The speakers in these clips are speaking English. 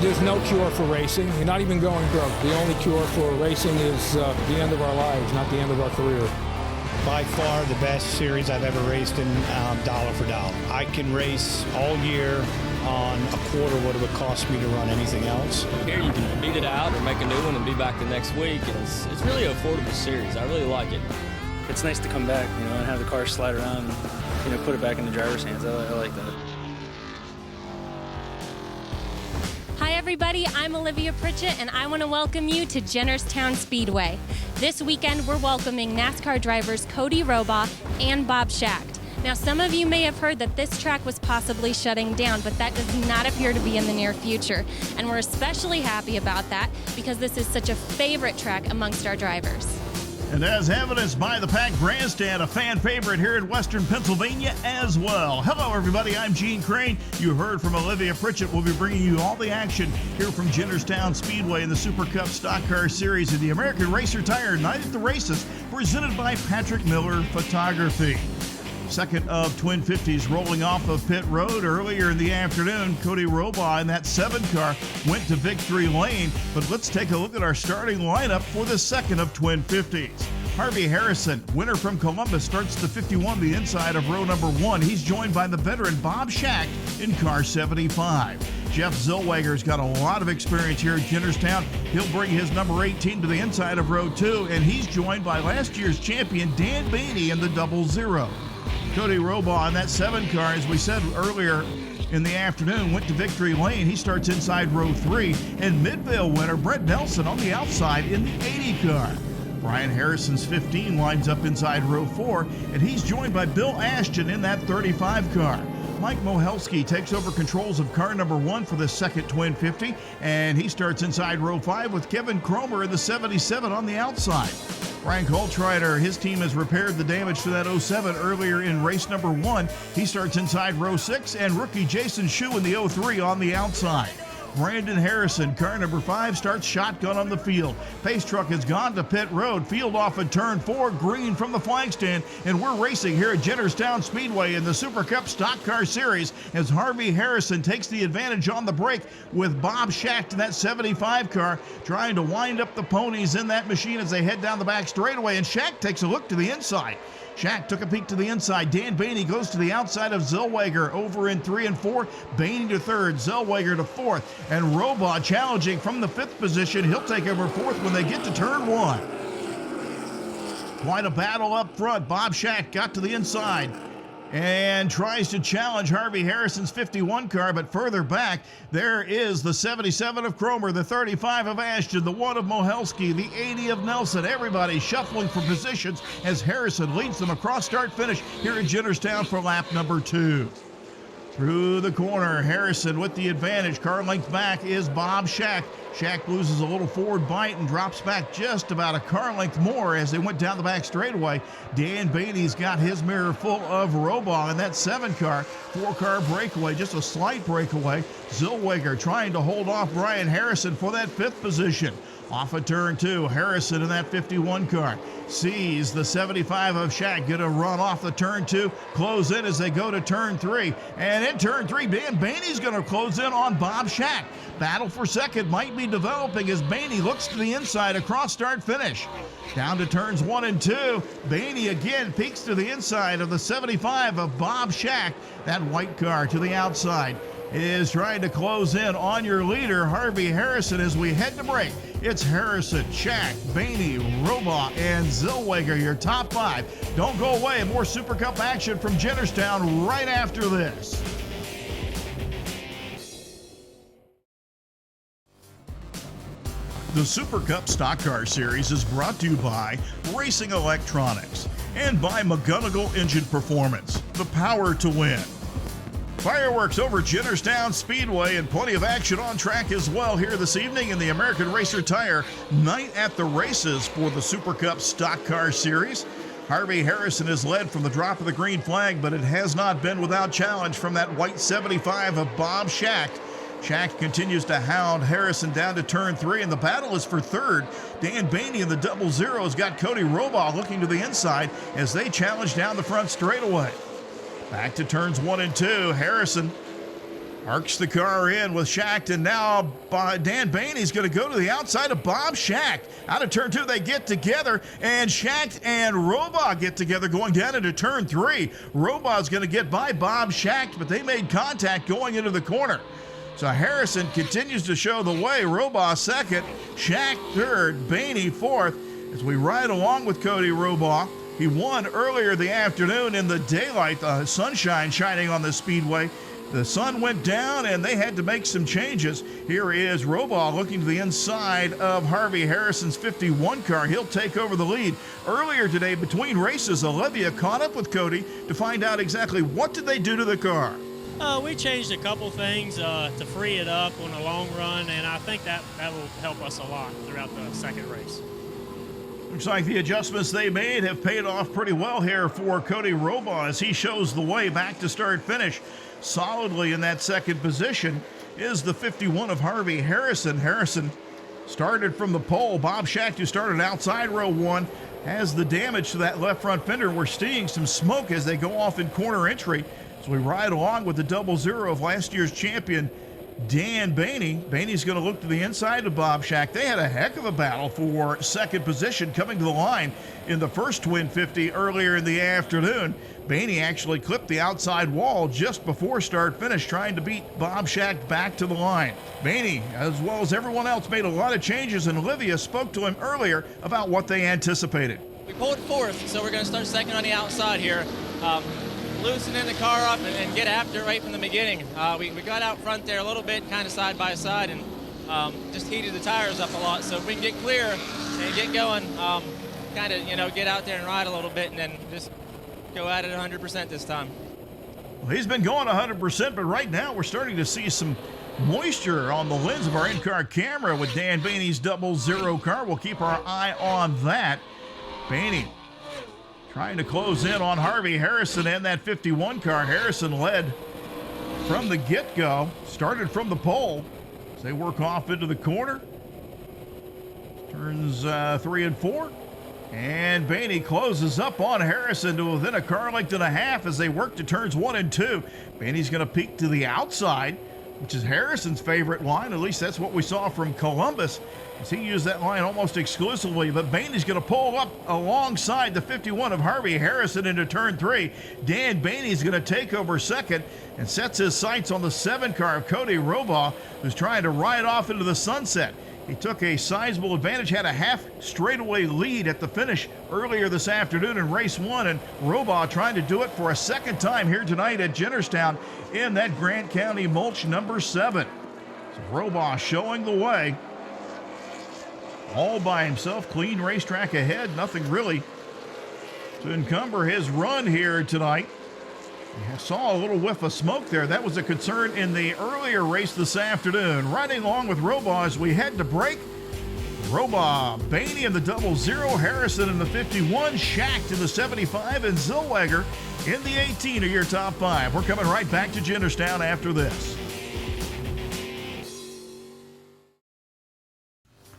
There's no cure for racing. You're not even going broke. The only cure for racing is the end of our lives, not the end of our career. By far the best series I've ever raced in, dollar for dollar. I can race all year on a quarter what it would cost me to run anything else. Here you can beat it out or make a new one and be back the next week. And it's really an affordable series. I really like it. It's nice to come back, and have the car slide around and, put it back in the driver's hands. I like that. Hi everybody, I'm Olivia Pritchett and I want to welcome you to Jennerstown Speedway. This weekend we're welcoming NASCAR drivers Cody Robaugh and Bob Schacht. Now some of you may have heard that this track was possibly shutting down, but that does not appear to be in the near future. And we're especially happy about that because this is such a favorite track amongst our drivers. And as evidenced by the packed grandstand, a fan favorite here in Western Pennsylvania as well. Hello, everybody. I'm Gene Crane. You heard from Olivia Pritchett. We'll be bringing you all the action here from Jennerstown Speedway in the Super Cup Stock Car Series of the American Racer Tire Night at the Races, presented by Patrick Miller Photography. Second of Twin 50s rolling off of pit road earlier in the afternoon. Cody Robaugh in that 7 car went to victory lane. But let's take a look at our starting lineup for the second of Twin 50s. Harvey Harrison, winner from Columbus, starts the 51, the inside of row number 1. He's joined by the veteran Bob Schacht in car 75. Jeff Zellweger's got a lot of experience here at Jennerstown. He'll bring his number 18 to the inside of row 2, and he's joined by last year's champion Dan Baney in the 00. Cody Robaugh in that 7 car, as we said earlier in the afternoon, went to victory lane. He starts inside row 3. And Midvale winner Brett Nelson on the outside in the 80 car. Brian Harrison's 15 lines up inside row 4, and he's joined by Bill Ashton in that 35 car. Mike Mohelski takes over controls of car number 1 for the second Twin 50, and he starts inside row 5 with Kevin Cromer in the 77 on the outside. Frank Holtrider, his team has repaired the damage to that 07 earlier in race number 1. He starts inside row 6, and rookie Jason Shue in the 03 on the outside. Brandon Harrison, car number 5, starts shotgun on the field. Pace truck has gone to pit road. Field off at turn 4, green from the flag stand. And we're racing here at Jennerstown Speedway in the Super Cup Stock Car Series as Harvey Harrison takes the advantage on the break with Bob Schacht in that 75 car, trying to wind up the ponies in that machine as they head down the back straightaway. And Schacht takes a look to the inside. Schacht took a peek to the inside. Dan Baney goes to the outside of Zellweger over in 3 and 4. Baney to 3rd, Zellweger to 4th. And Robaugh challenging from the 5th position. He'll take over 4th when they get to turn 1. Quite a battle up front. Bob Schacht got to the inside and tries to challenge Harvey Harrison's 51 car, but further back, there is the 77 of Cromer, the 35 of Ashton, the 1 of Mohelski, the 80 of Nelson. Everybody shuffling for positions as Harrison leads them across start-finish here at Jennerstown for lap number 2. Through the corner, Harrison with the advantage. Car length back is Bob Schacht. Schacht loses a little forward bite and drops back just about a car length more as they went down the back straightaway. Dan Baney's got his mirror full of Robaugh in that 7 car. 4-car breakaway, just a slight breakaway. Zellweger trying to hold off Brian Harrison for that 5th position. Off of turn 2, Harrison in that 51 car sees the 75 of Schacht get a run off the turn 2, close in as they go to turn 3. And in turn 3, Dan Baney's going to close in on Bob Schacht. Battle for second might be developing as Baney looks to the inside across start finish. Down to turns 1 and 2, Baney again peeks to the inside of the 75 of Bob Schacht. That white car to the outside is trying to close in on your leader, Harvey Harrison, as we head to break. It's Harrison, Schacht, Baney, Robaugh, and Zellweger, your top 5. Don't go away. More Super Cup action from Jennerstown right after this. The Super Cup Stock Car Series is brought to you by Racing Electronics and by McGonigal Engine Performance, the power to win. Fireworks over Jennerstown Speedway and plenty of action on track as well here this evening in the American Racer Tire Night at the Races for the Super Cup Stock Car Series. Harvey Harrison has led from the drop of the green flag, but it has not been without challenge from that white 75 of Bob Schacht. Schacht continues to hound Harrison down to turn 3, and the battle is for 3rd. Dan Baney in the 00 has got Cody Robaugh looking to the inside as they challenge down the front straightaway. Back to turns 1 and 2. Harrison Arcs the car in with Schacht, and now Dan Baney's going to go to the outside of Bob Schacht. Out of turn 2, they get together, and Schacht and Robaugh get together going down into turn 3. Robaugh's going to get by Bob Schacht, but they made contact going into the corner. So Harrison continues to show the way. Robaugh second, Schacht third, Baney fourth. As we ride along with Cody Robaugh, he won earlier the afternoon in the daylight, the sunshine shining on the speedway. The sun went down and they had to make some changes. Here is Robaugh looking to the inside of Harvey Harrison's 51 car. He'll take over the lead. Earlier today, between races, Olivia caught up with Cody to find out exactly what did they do to the car. We changed a couple things to free it up on the long run, and I think that will help us a lot throughout the second race. Looks like the adjustments they made have paid off pretty well here for Cody Robaugh as he shows the way back to start finish. Solidly in that second position is the 51 of Harvey Harrison. Harrison started from the pole. Bob Schacht, who started outside row 1, has the damage to that left front fender. We're seeing some smoke as they go off in corner entry. So we ride along with the 00 of last year's champion, Dan Baney. Baney's going to look to the inside of Bob Schacht. They had a heck of a battle for second position coming to the line in the first Twin 50 earlier in the afternoon. Baney actually clipped the outside wall just before start finish, trying to beat Bob Schacht back to the line. Baney, as well as everyone else, made a lot of changes, and Olivia spoke to him earlier about what they anticipated. We pulled fourth, so we're going to start second on the outside here. Loosening the car up and get after it right from the beginning. We got out front there a little bit, kind of side by side, and just heated the tires up a lot. So if we can get clear and get going, kind of, get out there and ride a little bit, and then just go at it 100% this time. Well, he's been going 100%, but right now we're starting to see some moisture on the lens of our in-car camera with Dan Baney's 00 car. We'll keep our eye on that. Baney trying to close in on Harvey Harrison and that 51 car. Harrison led from the get-go, started from the pole as they work off into the corner. Turns 3 and 4. And Baney closes up on Harrison to within a car length and a half as they work to turns 1 and 2. Baney's going to peek to the outside, which is Harrison's favorite line. At least that's what we saw from Columbus, as he used that line almost exclusively. But Baney's going to pull up alongside the 51 of Harvey Harrison into turn 3. Dan Baney's going to take over second and sets his sights on the 7 car of Cody Robaugh, who's trying to ride off into the sunset. He took a sizable advantage, had a half straightaway lead at the finish earlier this afternoon in race 1, and Robaugh trying to do it for a second time here tonight at Jennerstown in that Grant County Mulch number 7. So Robaugh showing the way all by himself. Clean racetrack ahead, nothing really to encumber his run here tonight. I saw a little whiff of smoke there. That was a concern in the earlier race this afternoon. Riding along with Robaugh as we head to break. Robaugh, Baney in the 00, Harrison in the 51, Schacht in the 75, and Zellweger in the 18 are your top 5. We're coming right back to Jennerstown after this.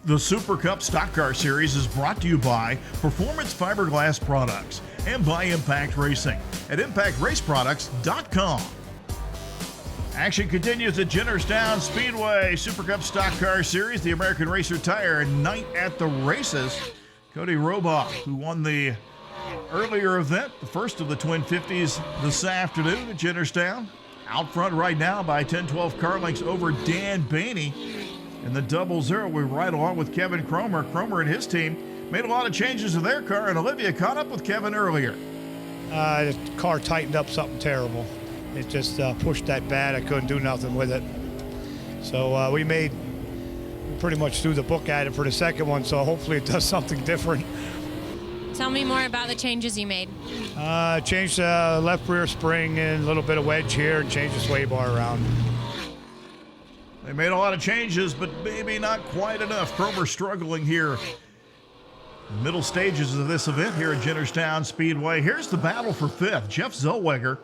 The Super Cup Stock Car Series is brought to you by Performance Fiberglass Products and by Impact Racing at ImpactRaceProducts.com. Action continues at Jennerstown Speedway Super Cup Stock Car Series, the American Racer Tire night at the races. Cody Robaugh, who won the earlier event, the first of the Twin 50s this afternoon at Jennerstown, out front right now by 10-12 car lengths over Dan Baney. In the 00, we ride along with Kevin Cromer. Cromer and his team made a lot of changes to their car, and Olivia caught up with Kevin earlier. The car tightened up something terrible. It just pushed that bad. I couldn't do nothing with it. So we pretty much threw the book at it for the second one, so hopefully it does something different. Tell me more about the changes you made. Changed the left rear spring and a little bit of wedge here and changed the sway bar around. They made a lot of changes, but maybe not quite enough. Cromer struggling here. Middle stages of this event here at Jennerstown Speedway. Here's the battle for 5th. Jeff Zellweger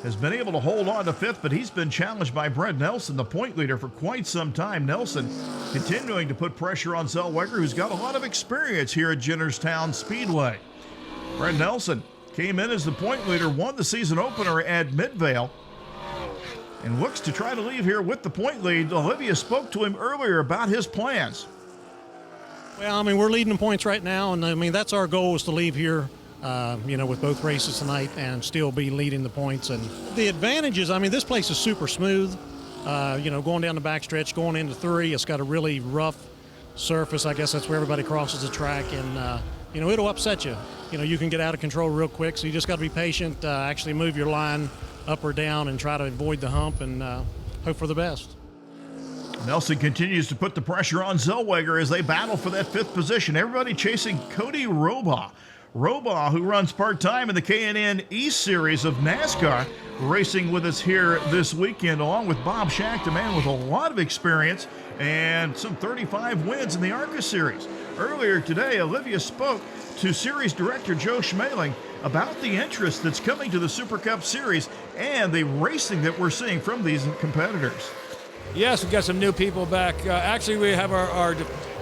has been able to hold on to 5th, but he's been challenged by Brent Nelson, the point leader, for quite some time. Nelson continuing to put pressure on Zellweger, who's got a lot of experience here at Jennerstown Speedway. Brent Nelson came in as the point leader, won the season opener at Midvale, and looks to try to leave here with the point lead. Olivia spoke to him earlier about his plans. Well, I mean, we're leading in points right now, and I mean, that's our goal, is to leave here, with both races tonight and still be leading the points. And the advantages, I mean, this place is super smooth. Going down the backstretch, going into 3, it's got a really rough surface. I guess that's where everybody crosses the track, and it'll upset you. You can get out of control real quick, so you just got to be patient, actually move your line up or down and try to avoid the hump and hope for the best. Nelson continues to put the pressure on Zellweger as they battle for that 5th position. Everybody chasing Cody Robaugh. Robaugh, who runs part-time in the K&N East Series of NASCAR, racing with us here this weekend, along with Bob Schacht, a man with a lot of experience and some 35 wins in the ARCA Series. Earlier today, Olivia spoke to Series Director Joe Schmaling about the interest that's coming to the Super Cup Series and the racing that we're seeing from these competitors. Yes, we've got some new people back. Actually, we have our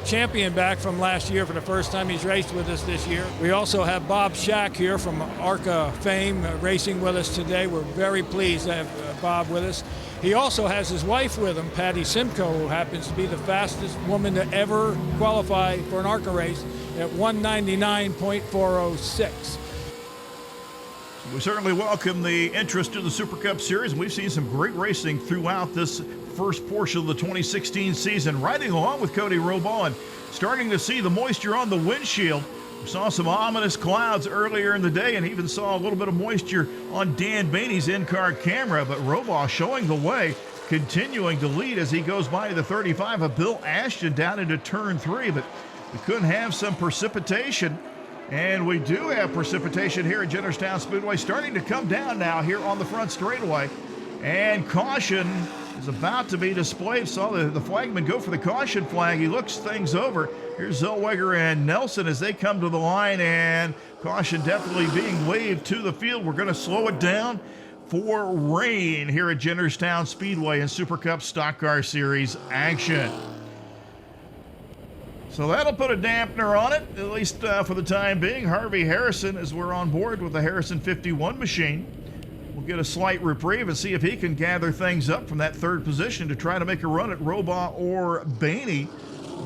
champion back from last year for the first time he's raced with us this year. We also have Bob Schacht here from ARCA fame racing with us today. We're very pleased to have Bob with us. He also has his wife with him, Patty Simcoe, who happens to be the fastest woman to ever qualify for an ARCA race at 199.406. We certainly welcome the interest in the Super Cup Series, and we've seen some great racing throughout this first portion of the 2016 season, riding along with Cody Robaugh and starting to see the moisture on the windshield. We saw some ominous clouds earlier in the day and even saw a little bit of moisture on Dan Baney's in-car camera, but Robaugh showing the way, continuing to lead as he goes by the 35 of Bill Ashton down into turn 3, but we couldn't have some precipitation. And we do have precipitation here at Jennerstown Speedway, starting to come down now here on the front straightaway. And caution is about to be displayed. Saw the flagman go for the caution flag. He looks things over. Here's Zellweger and Nelson as they come to the line, and caution definitely being waved to the field. We're going to slow it down for rain here at Jennerstown Speedway in Super Cup Stock Car Series action. So that'll put a dampener on it, at least for the time being. Harvey Harrison, as we're on board with the Harrison 51 machine, will get a slight reprieve and see if he can gather things up from that 3rd position to try to make a run at Robaugh or Baney.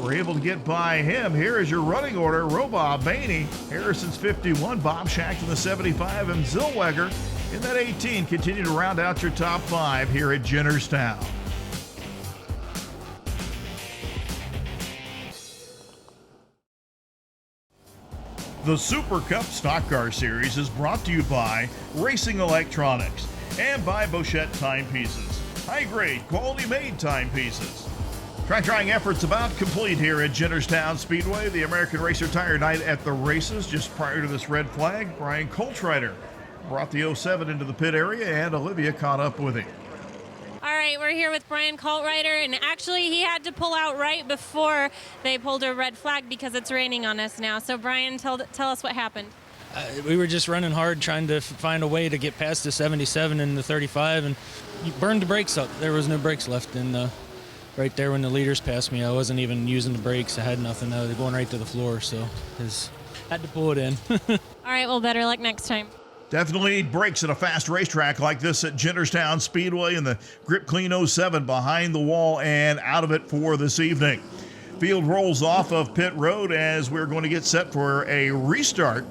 We're able to get by him. Here is your running order: Robaugh, Baney, Harrison's 51, Bob Schacht in the 75, and Zellweger in that 18. Continue to round out your top 5 here at Jennerstown. The Super Cup Stock Car Series is brought to you by Racing Electronics and by Bochette Timepieces. High-grade, quality-made timepieces. Track drying efforts about complete here at Jennerstown Speedway. The American Racer Tire Night at the races. Just prior to this red flag, Brian Coltrider brought the 07 into the pit area, and Olivia caught up with him. All right, we're here with Brian Coltrider, and actually he had to pull out right before they pulled a red flag because it's raining on us now. So Brian, tell us what happened. We were just running hard trying to find a way to get past the 77 and the 35, and you burned the brakes up. There was no brakes left, and right there when the leaders passed me, I wasn't even using the brakes. I had nothing. They're going right to the floor, so had to pull it in. All right, well, better luck next time. Definitely need brakes at a fast racetrack like this at Jennerstown Speedway, and the Grip Clean 07 behind the wall and out of it for this evening. Field rolls off of pit road as we're going to get set for a restart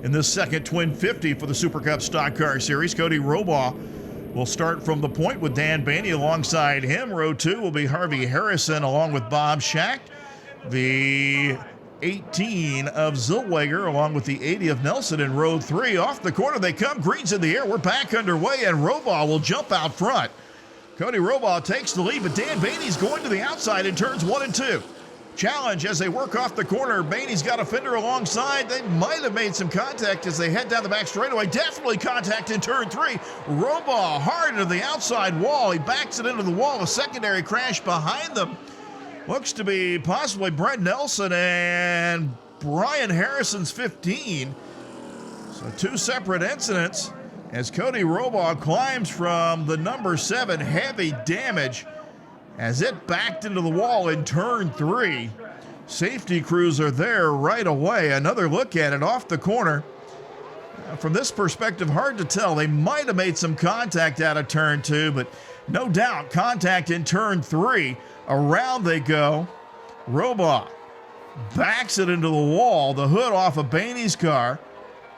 in this second Twin 50 for the Super Cup Stock Car Series. Cody Robaugh will start from the point with Dan Baney alongside him. Row 2 will be Harvey Harrison along with Bob Schacht. The 18 of Zellweger along with the 80 of Nelson in row 3. Off the corner they come, greens in the air. We're back underway, and Robaugh will jump out front. Cody Robaugh takes the lead, but Dan Baney's going to the outside in turns 1 and 2. Challenge as they work off the corner. Baney's got a fender alongside. They might have made some contact as they head down the back straightaway. Definitely contact in turn 3. Robaugh hard into the outside wall. He backs it into the wall. A secondary crash behind them. Looks to be possibly Brett Nelson and Brian Harrison's 15. So 2 separate incidents as Cody Robaugh climbs from the number 7, heavy damage as it backed into the wall in turn 3. Safety crews are there right away. Another look at it off the corner. From this perspective, hard to tell. They might have made some contact out of turn 2, but No doubt, contact in turn 3. Around they go. Roba backs it into the wall. The hood off of Baney's car.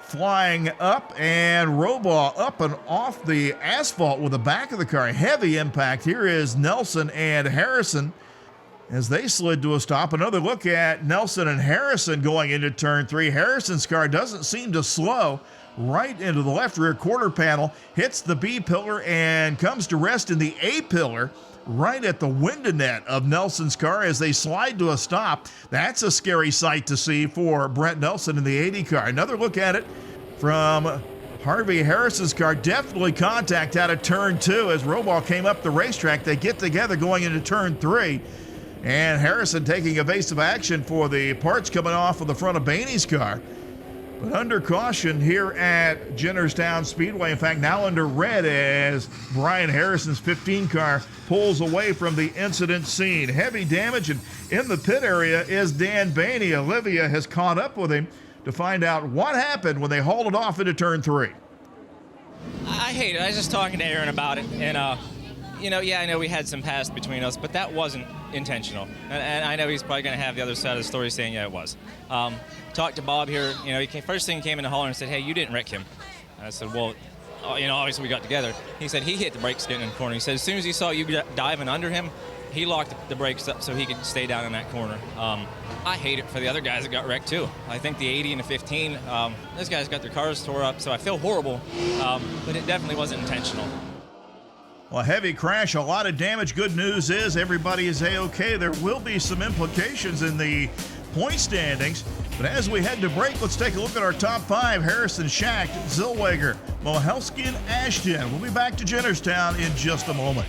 Flying up, and Roba up and off the asphalt with the back of the car. Heavy impact. Here is Nelson and Harrison as they slid to a stop. Another look at Nelson and Harrison going into turn 3. Harrison's car doesn't seem to slow. Right into the left rear quarter panel, hits the B pillar and comes to rest in the A pillar right at the window net of Nelson's car as they slide to a stop. That's a scary sight to see for Brent Nelson in the 80 car. Another look at it from Harvey Harrison's car. Definitely contact out of turn 2 as Robal came up the racetrack. They get together going into turn 3. And Harrison taking evasive action for the parts coming off of the front of Baney's car. But under caution here at Jennerstown Speedway. In fact, now under red as Brian Harrison's 15 car pulls away from the incident scene. Heavy damage, and in the pit area is Dan Baney. Olivia has caught up with him to find out what happened when they hauled it off into turn 3. I hate it. I was just talking to Aaron about it, and I know we had some past between us, but that wasn't intentional. And I know he's probably going to have the other side of the story saying, yeah, it was. Talked to Bob here. First thing he came in the hauler and said, hey, you didn't wreck him. I said, well, obviously we got together. He said he hit the brakes getting in the corner. He said as soon as he saw you diving under him, he locked the brakes up so he could stay down in that corner. I hate it for the other guys that got wrecked too. I think the 80 and the 15, those guys got their cars tore up, so I feel horrible, but it definitely wasn't intentional. Well, heavy crash, a lot of damage. Good news is everybody is A-OK. There will be some implications in the point standings. But as we head to break, let's take a look at our top 5. Harrison, Schacht, Zellweger, Mohelski, and Ashton. We'll be back to Jennerstown in just a moment.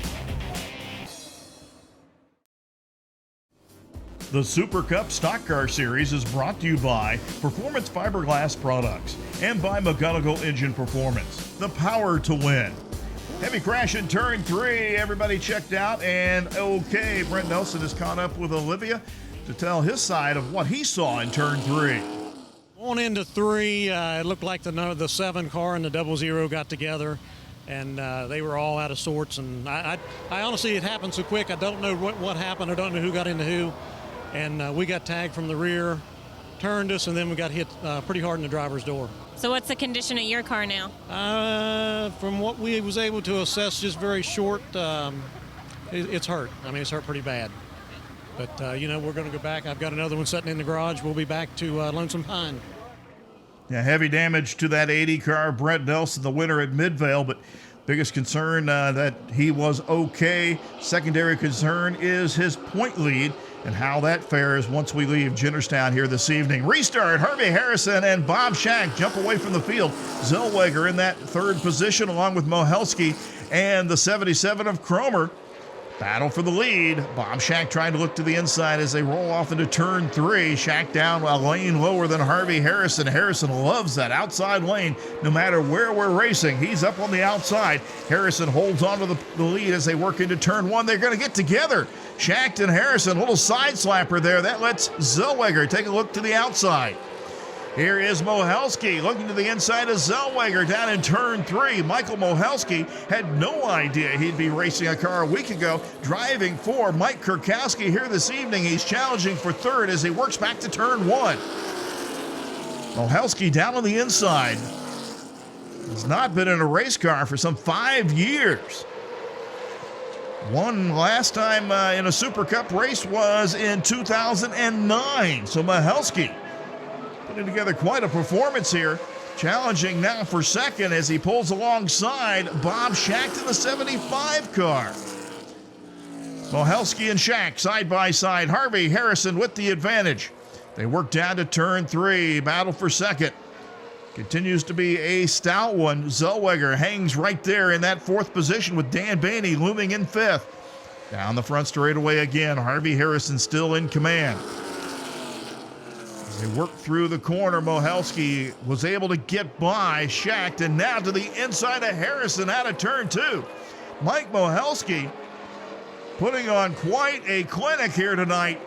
The Super Cup Stock Car Series is brought to you by Performance Fiberglass Products and by McGonigal Engine Performance. The power to win. Heavy crash in turn 3. Everybody checked out and okay. Brent Nelson has caught up with Olivia to tell his side of what he saw in turn 3. On into 3, it looked like the 7 car and the 00 got together, and they were all out of sorts. And I honestly, it happened so quick. I don't know what happened. I don't know who got into who. And we got tagged from the rear, turned us, and then we got hit pretty hard in the driver's door. So what's the condition of your car now? From what we was able to assess, just very short, it's hurt. I mean, it's hurt pretty bad. But, we're going to go back. I've got another one sitting in the garage. We'll be back to Lonesome Pine. Yeah, heavy damage to that 80 car. Brent Nelson, the winner at Midvale, but biggest concern that he was okay. Secondary concern is his point lead and how that fares once we leave Jennerstown here this evening. Restart, Harvey Harrison and Bob Schacht jump away from the field. Zellweger in that third position along with Mohelski and the 77 of Cromer. Battle for the lead. Bob Schacht trying to look to the inside as they roll off into turn 3. Schacht down a lane lower than Harvey Harrison. Harrison loves that outside lane no matter where we're racing. He's up on the outside. Harrison holds on to the lead as they work into turn 1. They're going to get together. Schacht and Harrison, a little side slapper there. That lets Zellweger take a look to the outside. Here is Mohelski looking to the inside of Zellweger down in turn 3. Michael Mohelski had no idea he'd be racing a car a week ago, driving for Mike Kurkowski here this evening. He's challenging for third as he works back to turn 1. Mohelski down on the inside. Has not been in a race car for some 5 years. One last time in a Super Cup race was in 2009. So Mohelski putting together quite a performance here. Challenging now for second as he pulls alongside Bob Schacht in the 75 car. Mohelski and Schacht side by side. Harvey Harrison with the advantage. They work down to turn 3. Battle for second. Continues to be a stout one. Zellweger hangs right there in that 4th position with Dan Baney looming in 5th. Down the front straightaway again. Harvey Harrison still in command. As they work through the corner, Mohelski was able to get by Schacht, and now to the inside of Harrison out of turn 2. Mike Mohelski putting on quite a clinic here tonight.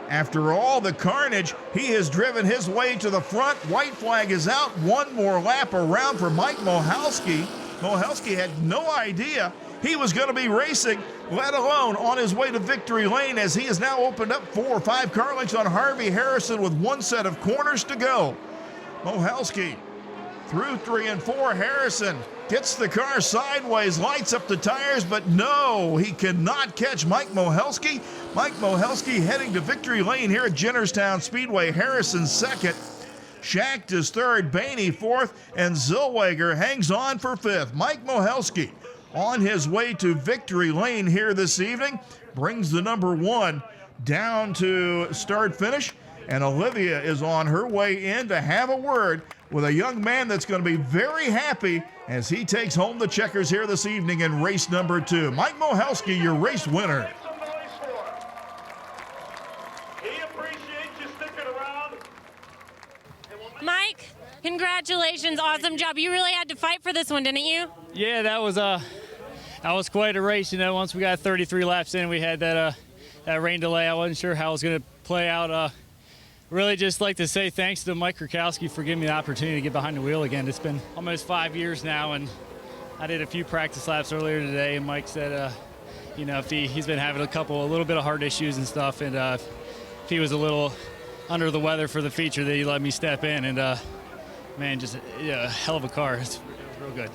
After all the carnage, he has driven his way to the front. White flag is out. One more lap around for Mike Mohelski. Mohelski had no idea he was going to be racing, let alone on his way to victory lane, as he has now opened up 4 or 5 car lengths on Harvey Harrison with 1 set of corners to go. Mohelski through 3 and 4. Harrison gets the car sideways, lights up the tires, but no, he cannot catch Mike Mohelski. Mike Mohelski heading to victory lane here at Jennerstown Speedway. Harrison second. Schacht is third, Baney fourth, and Zellweger hangs on for fifth. Mike Mohelski on his way to victory lane here this evening, brings the number 1 down to start finish, and Olivia is on her way in to have a word with a young man that's going to be very happy as he takes home the checkers here this evening in race number 2. Mike Mohelski, your race winner. Mike, congratulations. Awesome job. You really had to fight for this one, didn't you? Yeah, that was quite a race. You know, once we got 33 laps in, we had that rain delay. I wasn't sure how it was going to play out. Really just like to say thanks to Mike Krakowski for giving me the opportunity to get behind the wheel again. It's been almost 5 years now, and I did a few practice laps earlier today, and Mike said, you know, if he's been having a little bit of heart issues and stuff, and if he was a little under the weather for the feature, that he let me step in, and man, just a hell of a car. It's real good.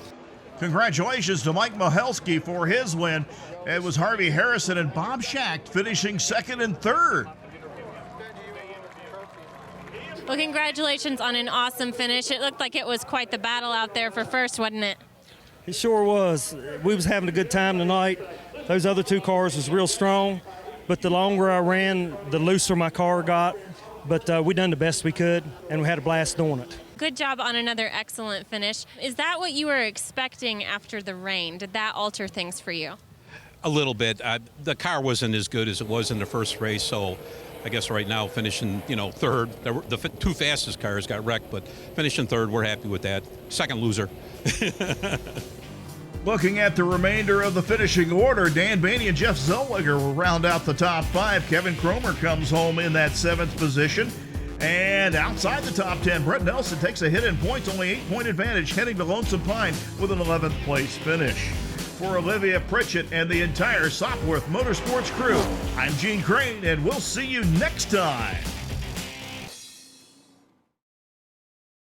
Congratulations to Mike Mohelski for his win. It was Harvey Harrison and Bob Schacht finishing second and third. Well, congratulations on an awesome finish. It looked like it was quite the battle out there for first, wasn't it? It sure was. We was having a good time tonight. Those other 2 cars was real strong, but the longer I ran, the looser my car got. But we done the best we could, and we had a blast doing it. Good job on another excellent finish. Is that what you were expecting after the rain? Did that alter things for you? A little bit. The car wasn't as good as it was in the first race, so I guess right now finishing, third. The 2 fastest cars got wrecked, but finishing third, we're happy with that. Second loser. Looking at the remainder of the finishing order, Dan Baney and Jeff Zellweger will round out the top 5. Kevin Cromer comes home in that 7th position. And outside the top 10, Brett Nelson takes a hit in points, only 8-point advantage, heading to Lonesome Pine with an 11th place finish. For Olivia Pritchett and the entire Sopwith Motorsports crew, I'm Gene Crane, and we'll see you next time.